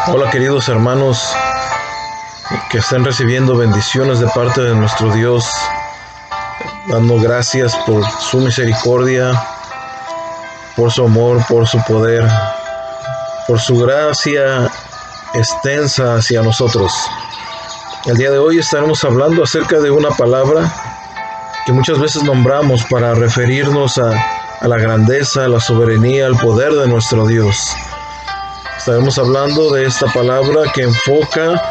Hola queridos hermanos que están recibiendo bendiciones de parte de nuestro Dios, dando gracias por su misericordia, por su amor, por su poder, por su gracia extensa hacia nosotros. El día de hoy estaremos hablando acerca de una palabra que muchas veces nombramos para referirnos a la grandeza, a la soberanía, al poder de nuestro Dios. Estaremos hablando de esta palabra que enfoca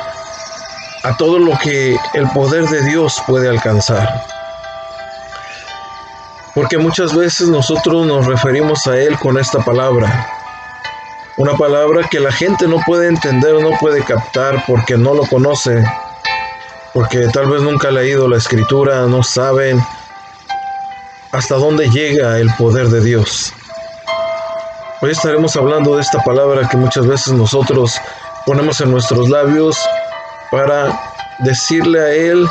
a todo lo que el poder de Dios puede alcanzar. Porque muchas veces nosotros nos referimos a Él con esta palabra. Una palabra que la gente no puede entender, no puede captar porque no lo conoce. Porque tal vez nunca ha leído la Escritura, no saben hasta dónde llega el poder de Dios. Hoy estaremos hablando de esta palabra que muchas veces nosotros ponemos en nuestros labios para decirle a Él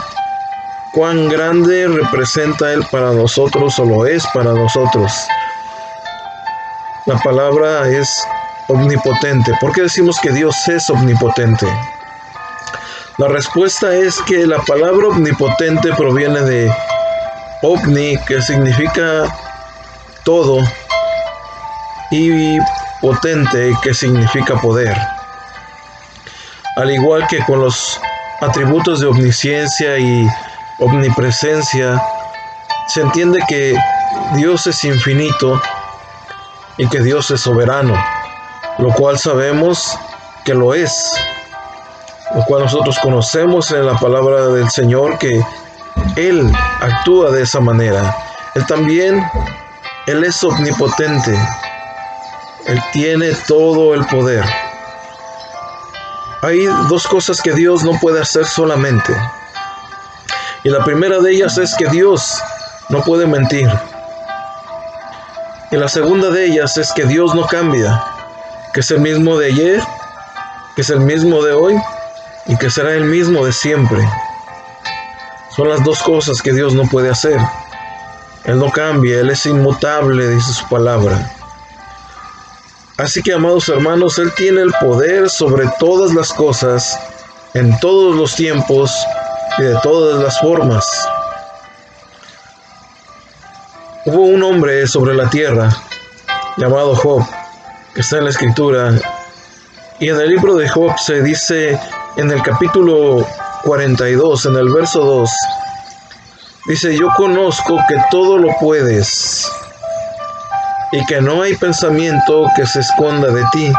cuán grande representa Él para nosotros o lo es para nosotros. La palabra es omnipotente. ¿Por qué decimos que Dios es omnipotente? La respuesta es que la palabra omnipotente proviene de omni, que significa todo, y potente, que significa poder. Al igual que con los atributos de omnisciencia y omnipresencia, se entiende que Dios es infinito y que Dios es soberano, lo cual sabemos que lo es, lo cual nosotros conocemos en la palabra del Señor, que Él actúa de esa manera. Él es omnipotente. Él tiene todo el poder. Hay dos cosas que Dios no puede hacer solamente. Y la primera de ellas es que Dios no puede mentir. Y la segunda de ellas es que Dios no cambia, que es el mismo de ayer, que es el mismo de hoy y que será el mismo de siempre. Son las dos cosas que Dios no puede hacer. Él no cambia, Él es inmutable, dice su palabra. Así que, amados hermanos, Él tiene el poder sobre todas las cosas, en todos los tiempos y de todas las formas. Hubo un hombre sobre la tierra llamado Job, que está en la Escritura, y en el libro de Job se dice en el capítulo 42, en el verso 2, dice: yo conozco que todo lo puedes y que no hay pensamiento que se esconda de ti.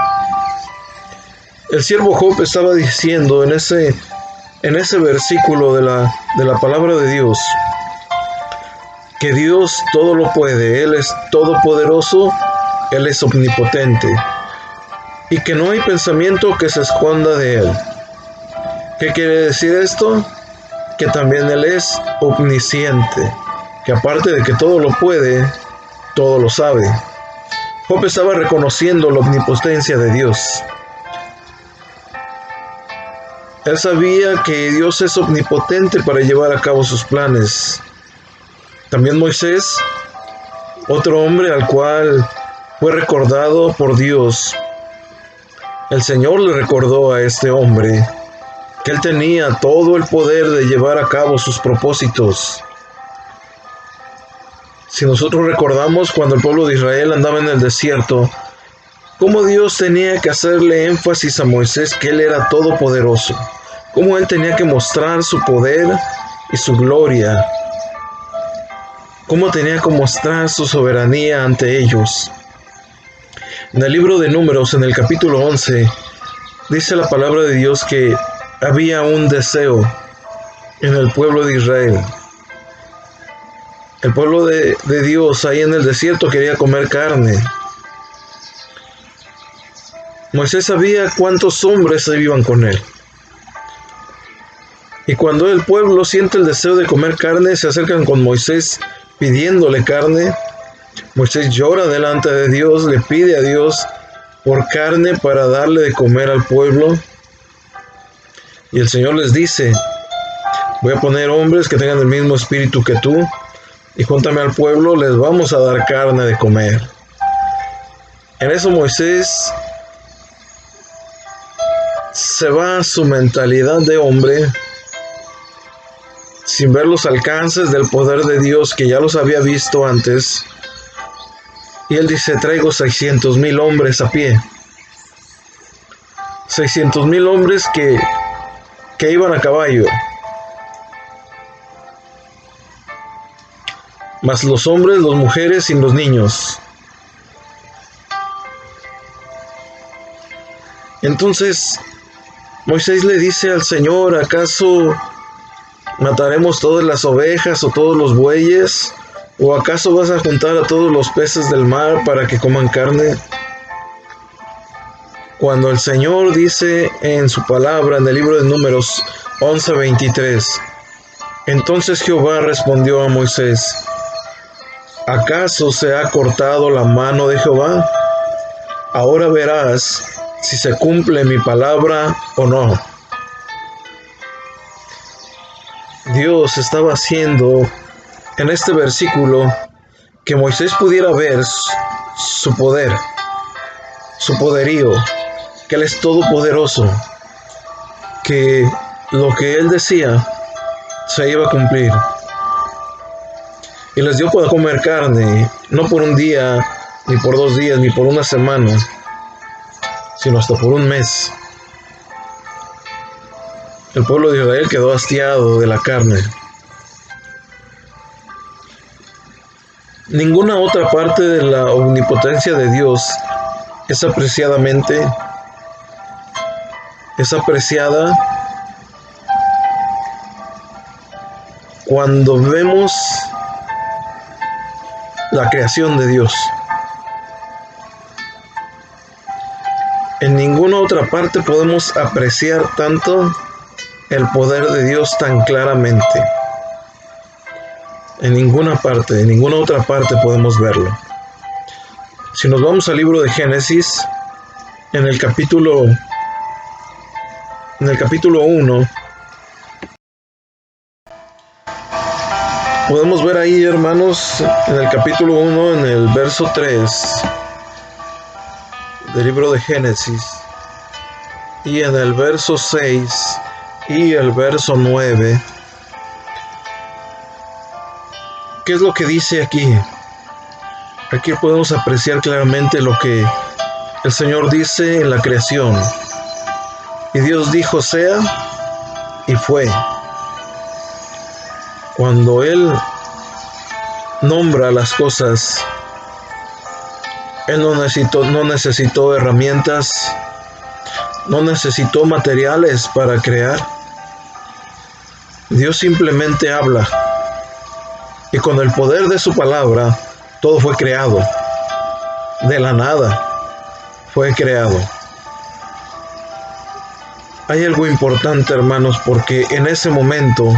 El siervo Job estaba diciendo en ese versículo de la palabra de Dios que Dios todo lo puede, Él es todopoderoso, Él es omnipotente y que no hay pensamiento que se esconda de Él. ¿Qué quiere decir esto? Que también Él es omnisciente, que aparte de que todo lo puede, todo lo sabe. Job estaba reconociendo la omnipotencia de Dios. Él sabía que Dios es omnipotente para llevar a cabo sus planes. También Moisés, otro hombre al cual fue recordado por Dios, el Señor le recordó a este hombre que él tenía todo el poder de llevar a cabo sus propósitos. Si nosotros recordamos cuando el pueblo de Israel andaba en el desierto, cómo Dios tenía que hacerle énfasis a Moisés que Él era todopoderoso, cómo Él tenía que mostrar su poder y su gloria, cómo tenía que mostrar su soberanía ante ellos. En el libro de Números, en el capítulo 11, dice la palabra de Dios que había un deseo en el pueblo de Israel. El pueblo de Dios ahí en el desierto quería comer carne. Moisés sabía cuántos hombres se iban con él. Y cuando el pueblo siente el deseo de comer carne, se acercan con Moisés pidiéndole carne. Moisés llora delante de Dios, le pide a Dios por carne para darle de comer al pueblo. Y el Señor les dice: voy a poner hombres que tengan el mismo espíritu que tú, y júntame al pueblo, les vamos a dar carne de comer. En eso Moisés se va a su mentalidad de hombre, sin ver los alcances del poder de Dios que ya los había visto antes. Y él dice, traigo 600,000 hombres a pie. 600,000 hombres que iban a caballo. Más los hombres, las mujeres y los niños. Entonces, Moisés le dice al Señor, ¿acaso mataremos todas las ovejas o todos los bueyes? ¿O acaso vas a juntar a todos los peces del mar para que coman carne? Cuando el Señor dice en su palabra, en el libro de Números 11:23, entonces Jehová respondió a Moisés, ¿acaso se ha cortado la mano de Jehová? Ahora verás si se cumple mi palabra o no. Dios estaba haciendo en este versículo que Moisés pudiera ver su poder, su poderío, que Él es todopoderoso, que lo que Él decía se iba a cumplir. Y les dio para comer carne, no por un día, ni por 2 días, ni por una semana, sino hasta por un mes. El pueblo de Israel quedó hastiado de la carne. Ninguna otra parte de la omnipotencia de Dios es apreciada cuando vemos la creación de Dios. En ninguna otra parte podemos apreciar tanto el poder de Dios tan claramente. En ninguna otra parte podemos verlo. Si nos vamos al libro de Génesis, en el capítulo 1, podemos ver ahí, hermanos, en el capítulo 1, en el verso 3 del libro de Génesis, y en el verso 6 y el verso 9, ¿qué es lo que dice aquí? Aquí podemos apreciar claramente lo que el Señor dice en la creación. Y Dios dijo, sea, y fue. Cuando Él nombra las cosas, Él no necesitó herramientas, no necesitó materiales para crear. Dios simplemente habla. Y con el poder de su palabra, todo fue creado. De la nada fue creado. Hay algo importante, hermanos, porque en ese momento,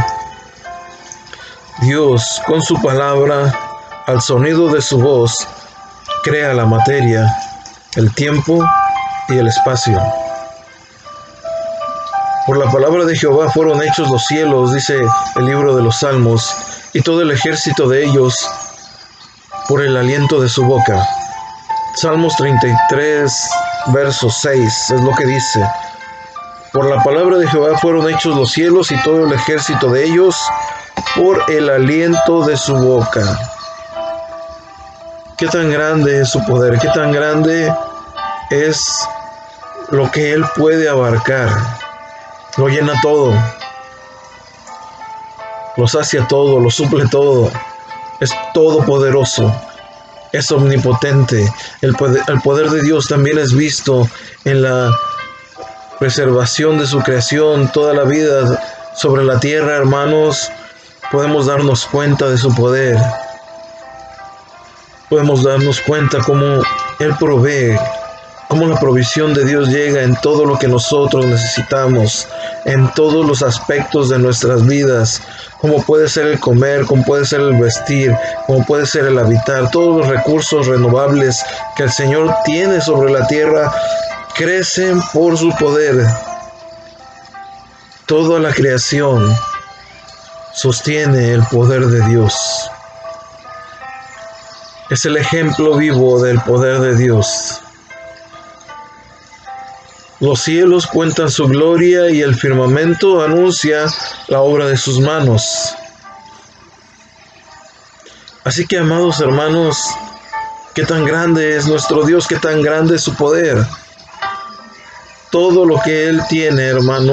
Dios, con su palabra, al sonido de su voz, crea la materia, el tiempo y el espacio. Por la palabra de Jehová fueron hechos los cielos, dice el libro de los Salmos, y todo el ejército de ellos por el aliento de su boca. Salmos 33, verso 6, es lo que dice. Por la palabra de Jehová fueron hechos los cielos y todo el ejército de ellos por el aliento de su boca. Qué tan grande es su poder, qué tan grande es lo que Él puede abarcar. Lo llena todo, lo sacia todo, lo suple todo. Es todopoderoso, es omnipotente. El poder de Dios también es visto en la preservación de su creación. Toda la vida sobre la tierra, hermanos, podemos darnos cuenta de su poder. Podemos darnos cuenta cómo Él provee, cómo la provisión de Dios llega en todo lo que nosotros necesitamos, en todos los aspectos de nuestras vidas, como puede ser el comer, como puede ser el vestir, como puede ser el habitar. Todos los recursos renovables que el Señor tiene sobre la tierra crecen por su poder. Toda la creación sostiene el poder de Dios. Es el ejemplo vivo del poder de Dios. Los cielos cuentan su gloria y el firmamento anuncia la obra de sus manos. Así que, amados hermanos, qué tan grande es nuestro Dios, qué tan grande es su poder. Todo lo que Él tiene, hermano,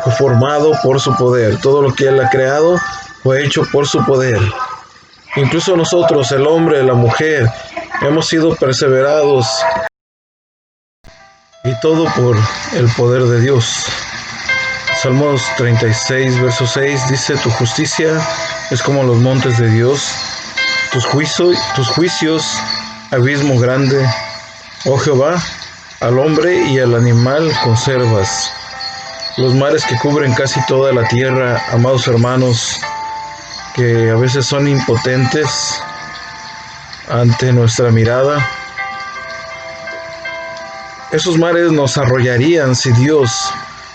fue formado por su poder. Todo lo que Él ha creado fue hecho por su poder. Incluso nosotros, el hombre, la mujer, hemos sido perseverados. Y todo por el poder de Dios. Salmos 36, verso 6 dice: tu justicia es como los montes de Dios, tus juicios, abismo grande. Oh Jehová, al hombre y al animal conservas. Los mares que cubren casi toda la tierra, amados hermanos, que a veces son impotentes ante nuestra mirada. Esos mares nos arrollarían si Dios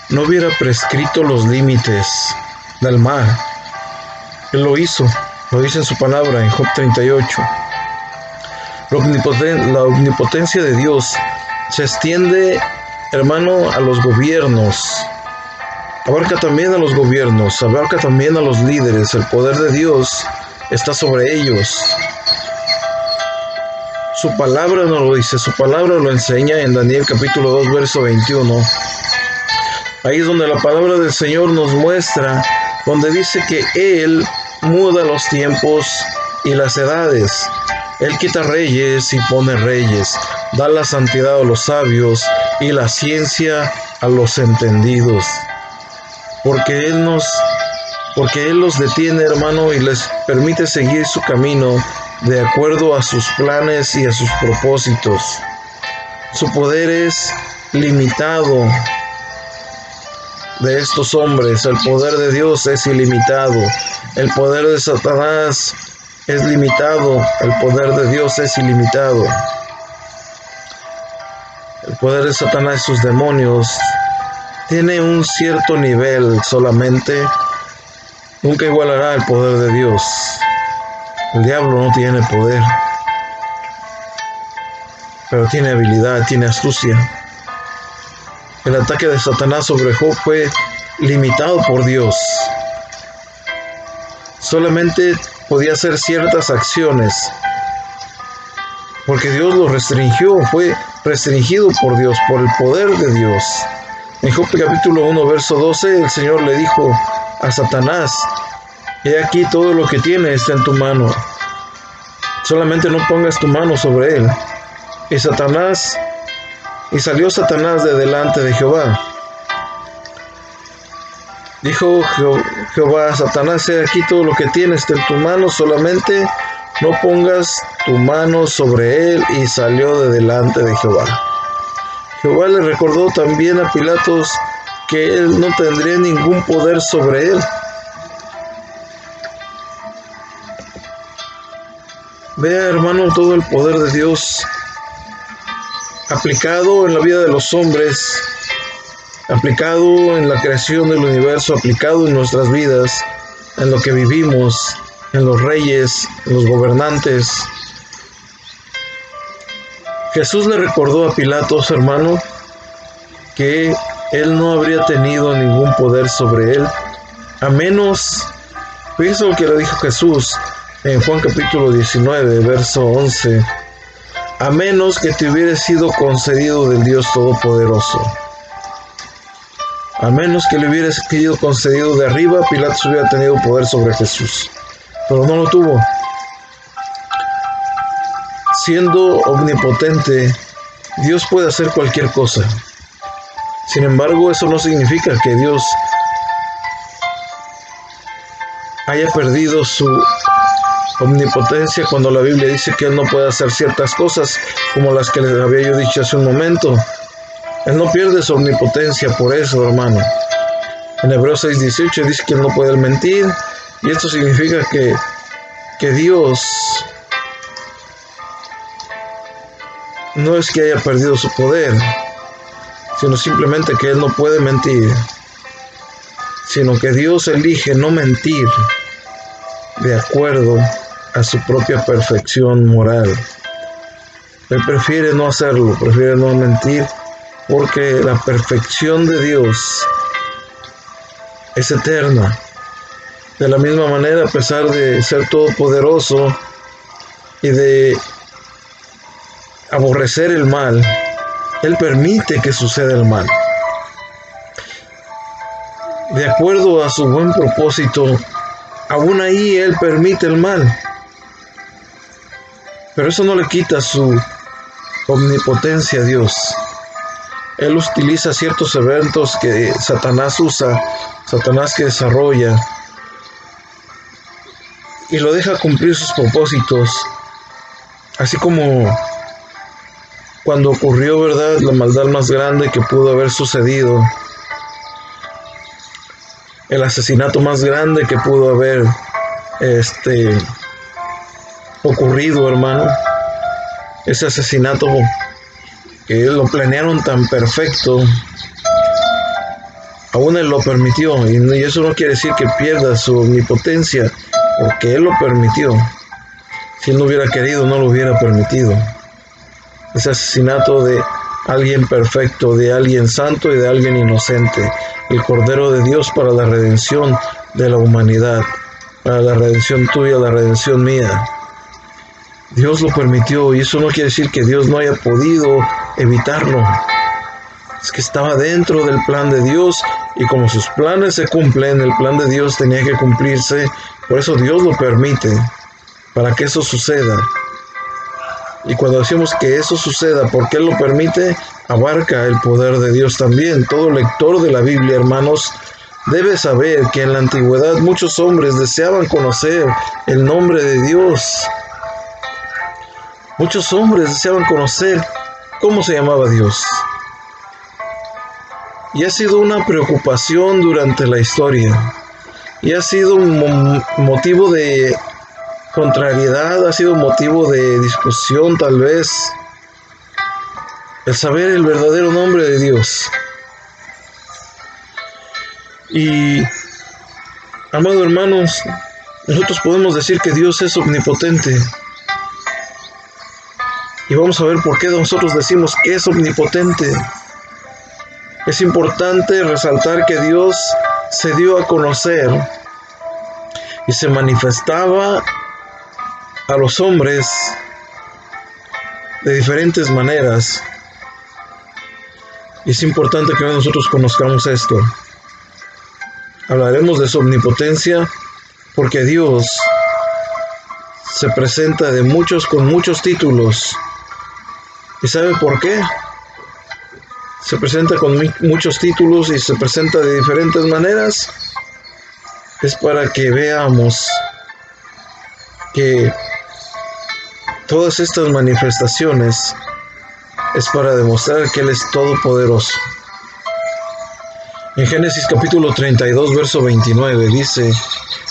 no hubiera prescrito los límites del mar. Él lo hizo en su palabra en Job 38. La omnipotencia de Dios se extiende, hermano, a los gobiernos. Abarca también a los gobiernos, abarca también a los líderes. El poder de Dios está sobre ellos. Su palabra nos lo dice, su palabra lo enseña en Daniel capítulo 2, verso 21. Ahí es donde la palabra del Señor nos muestra, donde dice que Él muda los tiempos y las edades. Él quita reyes y pone reyes, da la santidad a los sabios y la ciencia a los entendidos. Porque Él los detiene, hermano, y les permite seguir su camino de acuerdo a sus planes y a sus propósitos. Su poder es limitado de estos hombres. El poder de Dios es ilimitado. El poder de Satanás es limitado. El poder de Dios es ilimitado. El poder de Satanás y sus demonios tiene un cierto nivel solamente. Nunca igualará el poder de Dios. El diablo no tiene poder, pero tiene habilidad, tiene astucia. El ataque de Satanás sobre Job fue limitado por Dios. Solamente podía hacer ciertas acciones, porque Dios lo restringió, fue restringido por Dios, por el poder de Dios. En Job capítulo 1, verso 12, el Señor le dijo a Satanás: he aquí todo lo que tiene está en tu mano. Solamente no pongas tu mano sobre él. Y salió Satanás de delante de Jehová. Dijo Jehová a Satanás: he aquí todo lo que tienes está en tu mano, solamente no pongas tu mano sobre él. Y salió de delante de Jehová. Jehová le recordó también a Pilatos que él no tendría ningún poder sobre él. Vea, hermano, todo el poder de Dios aplicado en la vida de los hombres, aplicado en la creación del universo, aplicado en nuestras vidas, en lo que vivimos, en los reyes, en los gobernantes. Jesús le recordó a Pilatos, hermano, que él no habría tenido ningún poder sobre él, a menos, fíjense lo que le dijo Jesús en Juan capítulo 19, verso 11, a menos que te hubiera sido concedido del Dios Todopoderoso. A menos que le hubiera sido concedido de arriba, Pilatos hubiera tenido poder sobre Jesús, pero no lo tuvo. Siendo omnipotente, Dios puede hacer cualquier cosa. Sin embargo, eso no significa que Dios haya perdido su omnipotencia cuando la Biblia dice que Él no puede hacer ciertas cosas como las que les había yo dicho hace un momento. Él no pierde su omnipotencia por eso, hermano. En Hebreos 6:18 dice que Él no puede mentir, y esto significa que Dios no es que haya perdido su poder, sino simplemente que Él no puede mentir, sino que Dios elige no mentir de acuerdo a su propia perfección moral. Él prefiere no hacerlo, prefiere no mentir, porque la perfección de Dios es eterna. De la misma manera, a pesar de ser todopoderoso y de aborrecer el mal, Él permite que suceda el mal. De acuerdo a su buen propósito, aún ahí Él permite el mal. Pero eso no le quita su omnipotencia a Dios. Él utiliza ciertos eventos que Satanás usa, Satanás que desarrolla, y lo deja cumplir sus propósitos, así como cuando ocurrió, ¿verdad?, la maldad más grande que pudo haber sucedido, el asesinato más grande que pudo haber ocurrido, hermano. Ese asesinato que lo planearon tan perfecto, aún Él lo permitió, y eso no quiere decir que pierda su omnipotencia, porque Él lo permitió. Si Él no hubiera querido, no lo hubiera permitido. Ese asesinato de alguien perfecto, de alguien santo y de alguien inocente, el Cordero de Dios para la redención de la humanidad, para la redención tuya, la redención mía. Dios lo permitió, y eso no quiere decir que Dios no haya podido evitarlo. Es que estaba dentro del plan de Dios, y como sus planes se cumplen, el plan de Dios tenía que cumplirse. Por eso Dios lo permite, para que eso suceda. Y cuando decimos que eso suceda porque Él lo permite, abarca el poder de Dios también. Todo lector de la Biblia, hermanos, debe saber que en la antigüedad muchos hombres deseaban conocer el nombre de Dios. Muchos hombres deseaban conocer cómo se llamaba Dios. Y ha sido una preocupación durante la historia. Y ha sido un motivo de contrariedad, ha sido motivo de discusión tal vez, el saber el verdadero nombre de Dios. Y, amados hermanos, nosotros podemos decir que Dios es omnipotente. Y vamos a ver por qué nosotros decimos que es omnipotente. Es importante resaltar que Dios se dio a conocer y se manifestaba a los hombres de diferentes maneras. Y es importante que nosotros conozcamos esto. Hablaremos de su omnipotencia porque Dios se presenta con muchos títulos. ¿Y sabe por qué? Se presenta con muchos títulos y se presenta de diferentes maneras. Es para que veamos que todas estas manifestaciones es para demostrar que Él es todopoderoso. En Génesis capítulo 32, verso 29 dice: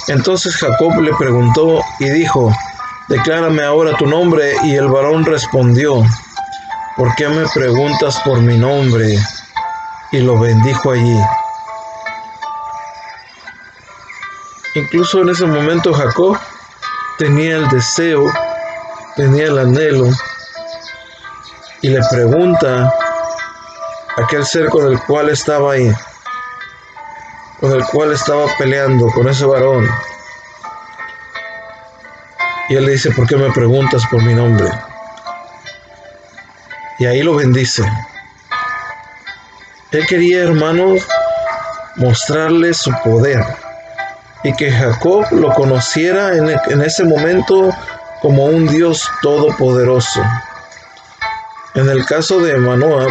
Entonces Jacob le preguntó y dijo: Declárame ahora tu nombre. Y el varón respondió: ¿Por qué me preguntas por mi nombre? Y lo bendijo allí. Incluso en ese momento Jacob tenía el deseo, tenía el anhelo, y le pregunta a aquel ser con el cual estaba ahí, con el cual estaba peleando, con ese varón. Y él le dice: ¿Por qué me preguntas por mi nombre? Y ahí lo bendice. Él quería, hermanos, mostrarle su poder, y que Jacob lo conociera en ese momento como un Dios todopoderoso. En el caso de Manoah,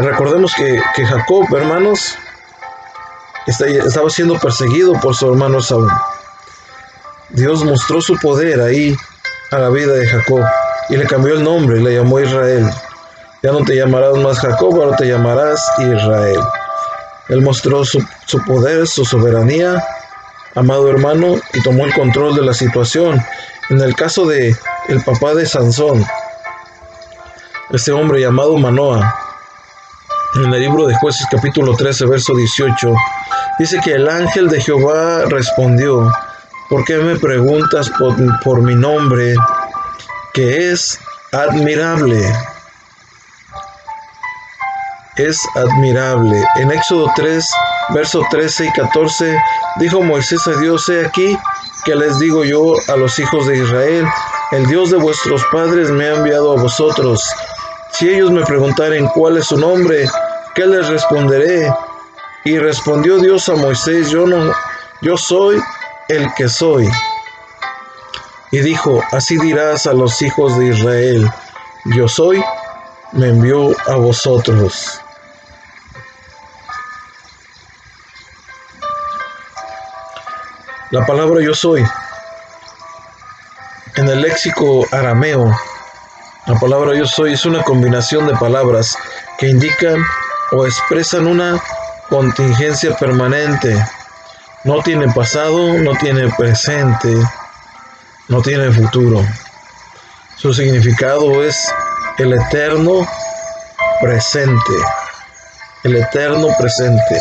recordemos que Jacob, hermanos, estaba siendo perseguido por su hermano Esaú. Dios mostró su poder ahí a la vida de Jacob y le cambió el nombre, le llamó Israel. Ya no te llamarás más Jacob, ahora te llamarás Israel. Él mostró su poder, su soberanía, amado hermano, y tomó el control de la situación. En el caso de el papá de Sansón, este hombre llamado Manoah, en el libro de Jueces capítulo 13, verso 18, dice que el ángel de Jehová respondió: ¿Por qué me preguntas por mi nombre, que es admirable. Es admirable. En Éxodo 3, versos 13 y 14, dijo Moisés a Dios: he aquí que les digo yo a los hijos de Israel: el Dios de vuestros padres me ha enviado a vosotros. Si ellos me preguntaren cuál es su nombre, ¿qué les responderé? Y respondió Dios a Moisés: yo soy el que soy. Y dijo: así dirás a los hijos de Israel: yo soy, me envió a vosotros. La palabra yo soy, en el léxico arameo, la palabra yo soy es una combinación de palabras que indican o expresan una contingencia permanente. No tiene pasado, no tiene presente, no tiene futuro. Su significado es el eterno presente. El eterno presente.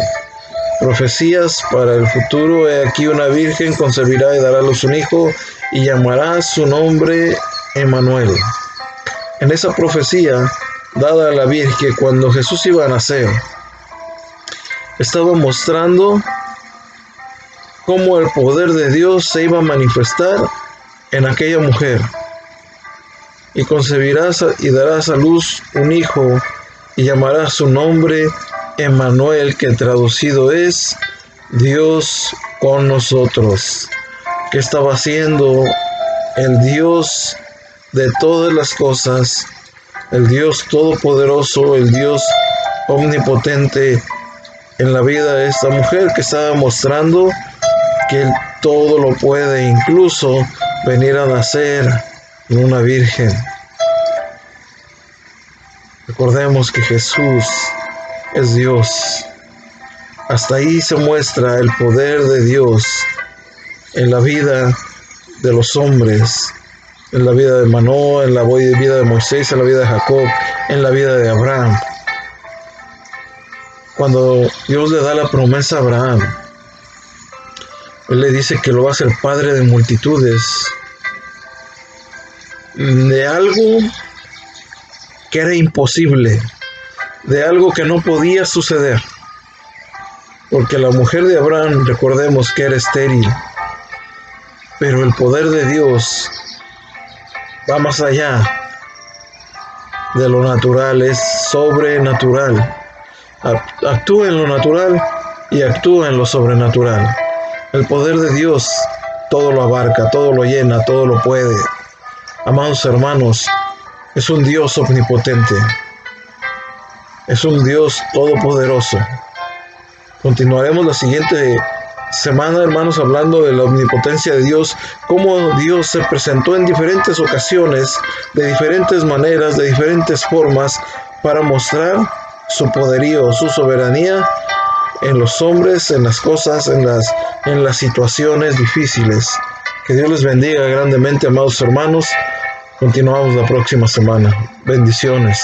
Profecías para el futuro: he aquí una virgen concebirá y dará a luz un hijo, y llamará su nombre Emmanuel. En esa profecía dada a la Virgen cuando Jesús iba a nacer, estaba mostrando cómo el poder de Dios se iba a manifestar en aquella mujer. Y concebirás y darás a luz un hijo, y llamarás su nombre Emmanuel, que traducido es Dios con nosotros. ¿Qué estaba haciendo el Dios de todas las cosas, el Dios todopoderoso, el Dios omnipotente en la vida de esta mujer, que estaba mostrando que Él todo lo puede, incluso venir a nacer en una virgen? Recordemos que Jesús es Dios. Hasta ahí se muestra el poder de Dios en la vida de los hombres, en la vida de Manoah, en la vida de Moisés, en la vida de Jacob, en la vida de Abraham. Cuando Dios le da la promesa a Abraham, Él le dice que lo va a hacer padre de multitudes, de algo que era imposible, de algo que no podía suceder, porque la mujer de Abraham, recordemos que era estéril, pero el poder de Dios va más allá de lo natural, es sobrenatural. Actúa en lo natural y actúa en lo sobrenatural. El poder de Dios todo lo abarca, todo lo llena, todo lo puede. Amados hermanos, es un Dios omnipotente, es un Dios todopoderoso. Continuaremos la siguiente semana, hermanos, hablando de la omnipotencia de Dios, cómo Dios se presentó en diferentes ocasiones, de diferentes maneras, de diferentes formas, para mostrar su poderío, su soberanía en los hombres, en las cosas, en las situaciones difíciles. Que Dios les bendiga grandemente, amados hermanos. Continuamos la próxima semana. Bendiciones.